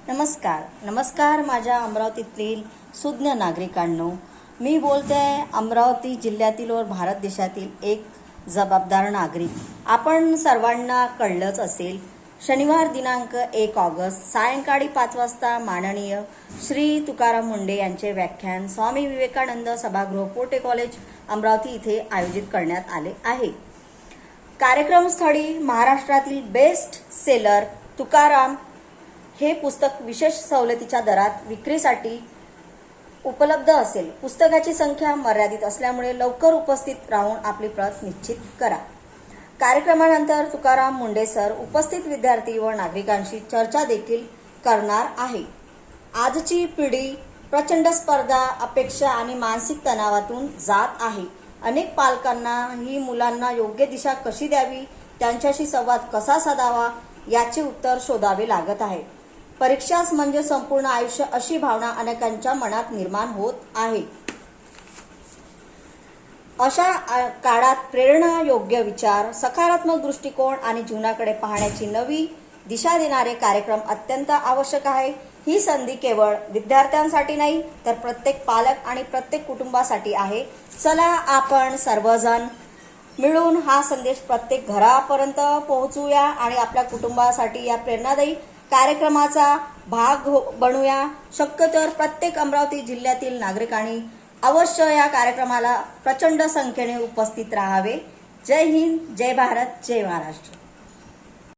नमस्कार माझ्या अमरावतीतील सुज्ञ नागरिकांनो, मी बोलते आहे अमरावती जिल्ह्यातील व भारत देशातील एक जबाबदार नागरिक। आपण सर्वांना कळलंच असेल, शनिवार दिनांक 1 ऑगस्ट सायंकाळी 5 वाजता माननीय श्री तुकाराम मुंढे यांचे व्याख्यान स्वामी विवेकानंद सभागृह पोटे कॉलेज अमरावती इथे आयोजित करण्यात आले आहे। कार्यक्रमस्थळी महाराष्ट्रातील बेस्ट सेलर तुकाराम हे पुस्तक विशेष सवलतीच्या दरात विक्रीसाठी उपलब्ध असेल। पुस्तकाची संख्या मर्यादित असल्यामुळे लवकर उपस्थित राहून आपली प्रत निश्चित करा। कार्यक्रमानंतर तुकाराम मुंढे सर उपस्थित विद्यार्थी व नागरिकांशी चर्चा देखील करणार आहे। आजची पिढी प्रचंड स्पर्धा, अपेक्षा आणि मानसिक तणावातून जात आहे। अनेक पालकांना ही मुलांना योग्य दिशा कशी द्यावी, त्यांच्याशी संवाद कसा साधावा याचे उत्तर शोधावे लागत आहे। परीक्षाच म्हणजे संपूर्ण आयुष्य अशी भावना अनेकांच्या मनात निर्माण होत आहे। अशा काळात प्रेरणा, योग्य विचार, सकारात्मक दृष्टिकोन आणि जीवनाकडे पाहण्याची नवी दिशा देणारे कार्यक्रम अत्यंत आवश्यक आहे। ही संधी केवळ विद्यार्थ्यांसाठी नाही तर प्रत्येक पालक आणि प्रत्येक कुटुंबासाठी आहे। चला आपण सर्वजण मिळून हा संदेश प्रत्येक घरापर्यंत पोहोचवूया आणि आपल्या कुटुंबासाठी या प्रेरणादायी कार्यक्रमाचा भाग बनूया। शक्यतोवर प्रत्येक अमरावती जिल्ह्यातील नागरिकांनी अवश्य या कार्यक्रमाला प्रचंड संख्येने उपस्थित राहावे। जय हिंद, जय भारत, जय महाराष्ट्र।